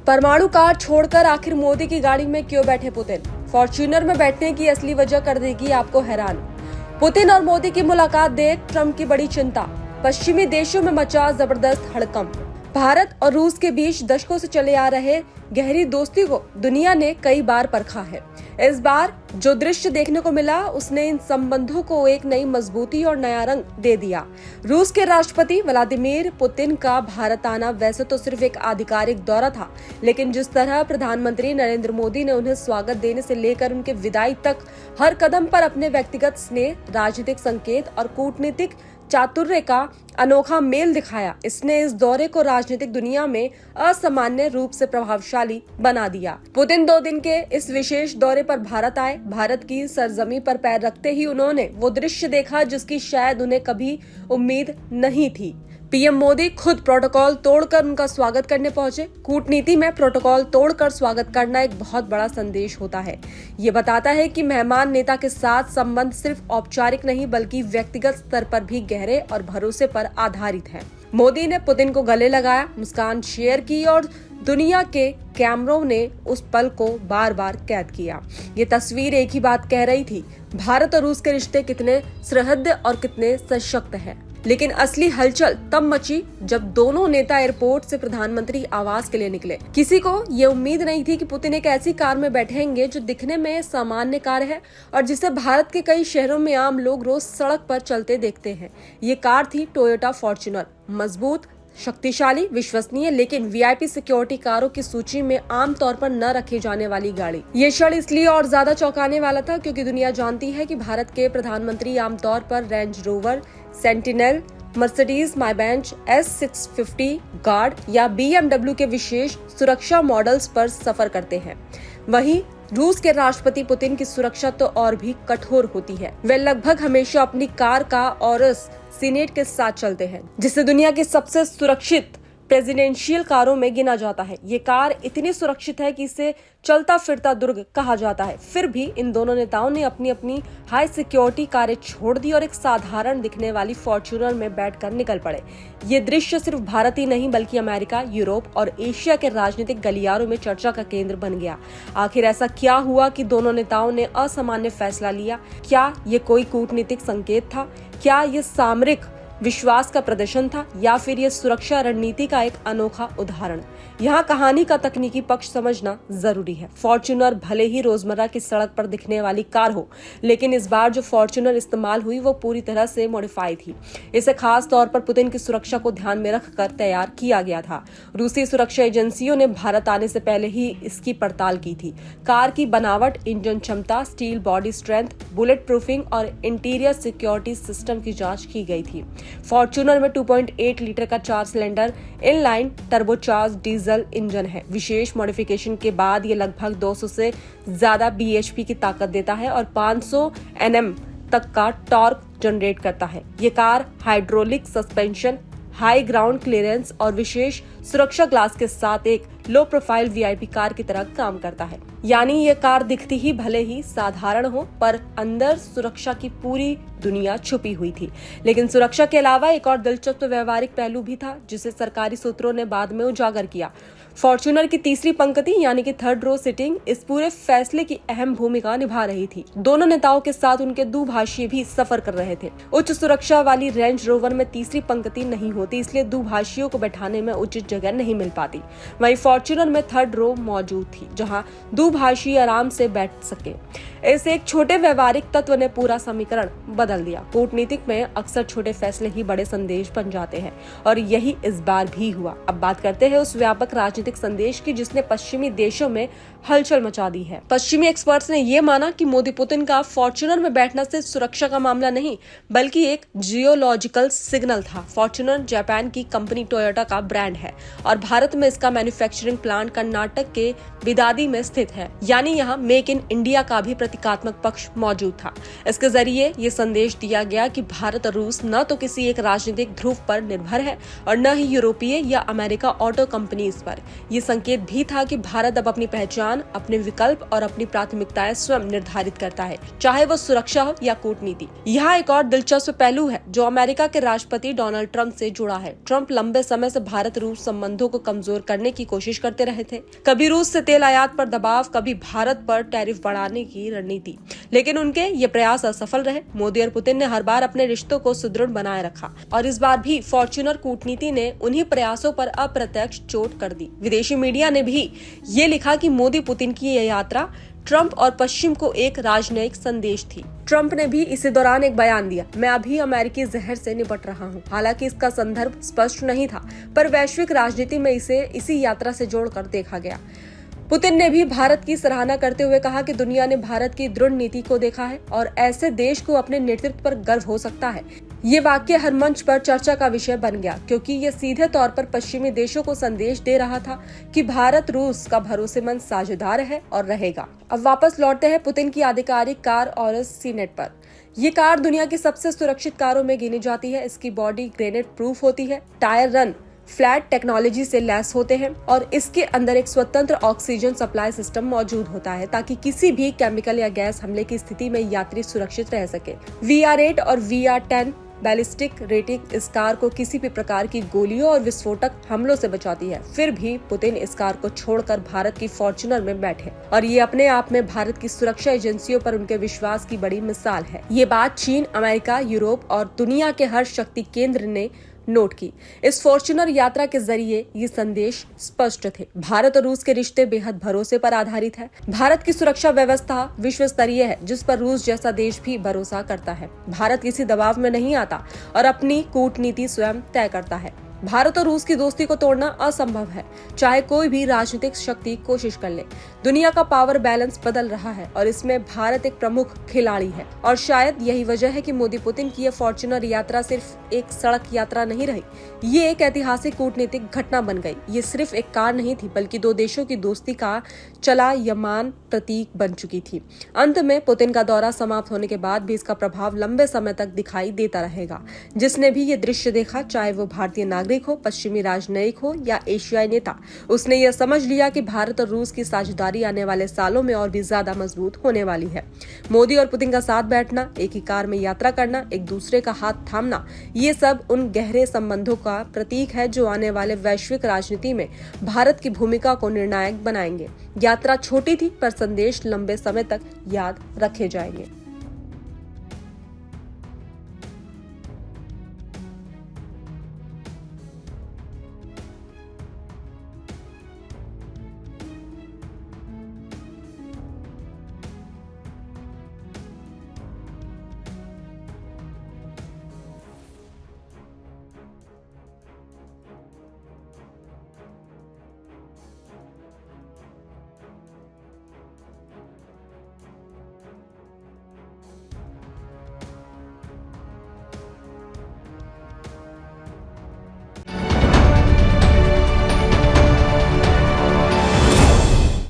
परमाणु कार छोड़कर आखिर मोदी की गाड़ी में क्यों बैठे पुतिन? फॉर्च्यूनर में बैठने की असली वजह कर देगी आपको हैरान। पुतिन और मोदी की मुलाकात देख ट्रंप की बड़ी चिंता। पश्चिमी देशों में मचा जबरदस्त हड़कंप। भारत और रूस के बीच दशकों से चले आ रहे गहरी दोस्ती को दुनिया ने कई बार परखा है। इस बार जो दृश्य देखने को मिला उसने इन संबंधों को एक नई मजबूती और नया रंग दे दिया। रूस के राष्ट्रपति व्लादिमीर पुतिन का भारत आना वैसे तो सिर्फ एक आधिकारिक दौरा था, लेकिन जिस तरह प्रधानमंत्री नरेंद्र मोदी ने उन्हें स्वागत देने से लेकर उनके विदाई तक हर कदम पर अपने व्यक्तिगत स्नेह, राजनीतिक संकेत और कूटनीतिक चातुर्य का अनोखा मेल दिखाया, इसने इस दौरे को राजनीतिक दुनिया में असामान्य रूप से प्रभावशाली बना दिया। पुतिन 2 दिन के इस विशेष दौरे पर भारत आए। भारत की सरजमी पर पैर रखते ही उन्होंने वो दृश्य देखा जिसकी शायद उन्हें कभी उम्मीद नहीं थी। पीएम मोदी खुद प्रोटोकॉल तोड़कर उनका स्वागत करने पहुंचे। कूटनीति में प्रोटोकॉल तोड़कर स्वागत करना एक बहुत बड़ा संदेश होता है। ये बताता है कि मेहमान नेता के साथ संबंध सिर्फ औपचारिक नहीं बल्कि व्यक्तिगत स्तर पर भी गहरे और भरोसे पर आधारित है। मोदी ने पुतिन को गले लगाया, मुस्कान शेयर की और दुनिया के कैमरों ने उस पल को बार बार कैद किया। ये तस्वीर एक ही बात कह रही थी, भारत और रूस के रिश्ते कितने सुहृद और कितने सशक्त हैं। लेकिन असली हलचल तब मची जब दोनों नेता एयरपोर्ट से प्रधानमंत्री आवास के लिए निकले। किसी को ये उम्मीद नहीं थी कि पुतिन एक ऐसी कार में बैठेंगे जो दिखने में सामान्य कार है और जिसे भारत के कई शहरों में आम लोग रोज सड़क पर चलते देखते हैं। ये कार थी टोयोटा फॉर्च्यूनर, मजबूत, शक्तिशाली, विश्वसनीय, लेकिन वीआईपी सिक्योरिटी कारों की सूची में आमतौर पर न रखी जाने वाली गाड़ी। ये क्षण इसलिए और ज्यादा चौंकाने वाला था क्योंकि दुनिया जानती है कि भारत के प्रधानमंत्री आमतौर पर Range Rover, Sentinel, Mercedes Maybach S650 Guard या BMW के विशेष सुरक्षा मॉडल्स पर सफर करते हैं। वहीं रूस के राष्ट्रपति पुतिन की सुरक्षा तो और भी कठोर होती है। वे लगभग हमेशा अपनी कार का ऑरस सीनेट के साथ चलते हैं, जिसे दुनिया की सबसे सुरक्षित प्रेसिडेंशियल कारों में गिना जाता है। ये कार इतनी सुरक्षित है कि इसे चलता फिरता दुर्ग कहा जाता है। फिर भी इन दोनों नेताओं ने अपनी अपनी हाई सिक्योरिटी कारें छोड़ दी और एक साधारण दिखने वाली फॉर्च्यूनर में बैठकर निकल पड़े। ये दृश्य सिर्फ भारत ही नहीं बल्कि अमेरिका, यूरोप और एशिया के राजनीतिक गलियारों में चर्चा का केंद्र बन गया। आखिर ऐसा क्या हुआ कि दोनों नेताओं ने असामान्य फैसला लिया? क्या ये कोई कूटनीतिक संकेत था? क्या ये सामरिक विश्वास का प्रदर्शन था या फिर ये सुरक्षा रणनीति का एक अनोखा उदाहरण? यहाँ कहानी का तकनीकी पक्ष समझना जरूरी है। फॉर्च्यूनर भले ही रोजमर्रा की सड़क पर दिखने वाली कार हो, लेकिन इस बार जो फॉर्च्यूनर इस्तेमाल हुई वो पूरी तरह से मॉडिफाई थी। इसे खास तौर पर पुतिन की सुरक्षा को ध्यान में रखकर तैयार किया गया था। रूसी सुरक्षा एजेंसियों ने भारत आने से पहले ही इसकी पड़ताल की थी। कार की बनावट, इंजन क्षमता, steel body strength, bullet proofing और इंटीरियर सिक्योरिटी सिस्टम की जांच की गई थी। फॉर्च्यूनर में 2.8 लीटर का 4 cylinder inline turbocharge diesel engine है। विशेष मॉडिफिकेशन के बाद ये लगभग 200 से ज्यादा bhp की ताकत देता है और 500 Nm तक का टॉर्क जनरेट करता है। ये car hydraulic suspension, high ground clearance और विशेष सुरक्षा ग्लास के साथ एक लो प्रोफाइल वीआईपी कार की तरह काम करता है। यानी ये कार दिखती ही भले ही साधारण हो, पर अंदर सुरक्षा की पूरी दुनिया छुपी हुई थी। लेकिन सुरक्षा के अलावा एक और दिलचस्प व्यवहारिक पहलू भी था जिसे सरकारी सूत्रों ने बाद में उजागर किया। फॉर्च्यूनर की तीसरी पंक्ति यानी कि थर्ड रो सीटिंग इस पूरे फैसले की अहम भूमिका निभा रही थी। दोनों नेताओं के साथ उनके दुभाषी भी सफर कर रहे थे। उच्च सुरक्षा वाली रेंज रोवर में तीसरी पंक्ति नहीं होती, इसलिए दुभाषियों को बैठाने में उचित जगह नहीं मिल पाती। वहीं फॉर्च्यूनर में थर्ड रो मौजूद थी जहां दुभाषी आराम से बैठ सके। इस एक छोटे व्यवहारिक तत्व ने पूरा समीकरण बदल दिया। कूटनीतिक में अक्सर छोटे फैसले ही बड़े संदेश बन जाते हैं और यही इस बार भी हुआ। अब बात करते हैं उस व्यापक राजनीतिक संदेश की जिसने पश्चिमी देशों में हलचल मचा दी है। पश्चिमी एक्सपर्ट्स ने यह माना कि मोदी पुतिन का फॉर्च्यूनर में बैठना सिर्फ सुरक्षा का मामला नहीं बल्कि एक जियोलॉजिकल सिग्नल था। फॉर्च्यूनर जापान की कंपनी टोयोटा का ब्रांड है और भारत में इसका मैन्युफैक्चरिंग प्लांट कर्नाटक के बिदादी में स्थित है। यानी यहाँ मेक इन इंडिया का भी प्रतीकात्मक पक्ष मौजूद था। इसके जरिए ये संदेश दिया गया कि भारत और रूस न तो किसी एक राजनीतिक ध्रुव पर निर्भर है और न ही यूरोपीय या अमेरिका ऑटो कंपनीज पर। ये संकेत भी था कि भारत अब अपनी पहचान, अपने विकल्प और अपनी प्राथमिकताएं स्वयं निर्धारित करता है, चाहे वो सुरक्षा हो या कूटनीति। यहाँ एक और दिलचस्प पहलू है जो अमेरिका के राष्ट्रपति डोनाल्ड ट्रंप से जुड़ा है। ट्रंप लंबे समय से भारत रूस संबंधों को कमजोर करने की कोशिश करते रहे थे। कभी रूस से तेल आयात पर दबाव, कभी भारत पर टैरिफ बढ़ाने की रणनीति, लेकिन उनके ये प्रयास असफल रहे। मोदी और पुतिन ने हर बार अपने रिश्तों को सुदृढ़ बनाए रखा और इस बार भी फॉर्च्यूनर कूटनीति ने उन्हीं प्रयासों पर अप्रत्यक्ष चोट कर दी। विदेशी मीडिया ने भी ये लिखा कि मोदी पुतिन की ये यात्रा ट्रंप और पश्चिम को एक राजनयिक संदेश थी। ट्रंप ने भी इसी दौरान एक बयान दिया, मैं अभी अमेरिकी जहर से निपट रहा हूं। हालांकि इसका संदर्भ स्पष्ट नहीं था, पर वैश्विक राजनीति में इसे इसी यात्रा से जोड़कर देखा गया। पुतिन ने भी भारत की सराहना करते हुए कहा कि दुनिया ने भारत की दृढ़ नीति को देखा है और ऐसे देश को अपने नेतृत्व पर गर्व हो सकता है। ये वाक्य हर मंच पर चर्चा का विषय बन गया, क्योंकि ये सीधे तौर पर पश्चिमी देशों को संदेश दे रहा था कि भारत रूस का भरोसेमंद साझेदार है और रहेगा। अब वापस लौटते हैं पुतिन की आधिकारिक कार ऑरस सीनेट पर। ये कार दुनिया की सबसे सुरक्षित कारों में गिनी जाती है। इसकी बॉडी ग्रेनेड प्रूफ होती है, टायर रन फ्लैट टेक्नोलॉजी से लैस होते हैं और इसके अंदर एक स्वतंत्र ऑक्सीजन सप्लाई सिस्टम मौजूद होता है ताकि किसी भी केमिकल या गैस हमले की स्थिति में यात्री सुरक्षित रह सके। VR8 और VR10 बैलिस्टिक रेटिंग इस कार को किसी भी प्रकार की गोलियों और विस्फोटक हमलों से बचाती है। फिर भी पुतिन इस कार को छोड़कर भारत की फॉर्च्यूनर में बैठे और ये अपने आप में भारत की सुरक्षा एजेंसियों पर उनके विश्वास की बड़ी मिसाल है। ये बात चीन, अमेरिका, यूरोप और दुनिया के हर शक्ति केंद्र ने नोट की। इस फॉर्च्यूनर यात्रा के जरिए ये संदेश स्पष्ट थे, भारत और रूस के रिश्ते बेहद भरोसे पर आधारित है। भारत की सुरक्षा व्यवस्था विश्व स्तरीय है, जिस पर रूस जैसा देश भी भरोसा करता है। भारत किसी दबाव में नहीं आता और अपनी कूटनीति स्वयं तय करता है। भारत और रूस की दोस्ती को तोड़ना असंभव है, चाहे कोई भी राजनीतिक शक्ति कोशिश कर ले। दुनिया का पावर बैलेंस बदल रहा है और इसमें भारत एक प्रमुख खिलाड़ी है और शायद यही वजह है कि मोदी पुतिन की यह फॉर्च्यूनर यात्रा सिर्फ एक सड़क यात्रा नहीं रही, ये एक ऐतिहासिक कूटनीतिक घटना बन गई। ये सिर्फ एक कार नहीं थी, बल्कि दो देशों की दोस्ती का चलायमान प्रतीक बन चुकी थी। अंत में पुतिन का दौरा समाप्त होने के बाद भी इसका प्रभाव लंबे समय तक दिखाई देता रहेगा। जिसने भी ये दृश्य देखा, चाहे वो भारतीय नागरिक हो, पश्चिमी राजनयिक हो या एशियाई नेता, उसने यह समझ लिया कि भारत और रूस की साझेदारी आने वाले सालों में और भी ज्यादा मजबूत होने वाली है। मोदी और पुतिन का साथ बैठना, एक ही कार में यात्रा करना, एक दूसरे का हाथ थामना, ये सब उन गहरे संबंधों का प्रतीक है जो आने वाले वैश्विक राजनीति में भारत की भूमिका को निर्णायक बनाएंगे। यात्रा छोटी थी, पर संदेश लंबे समय तक याद रखे जाएंगे।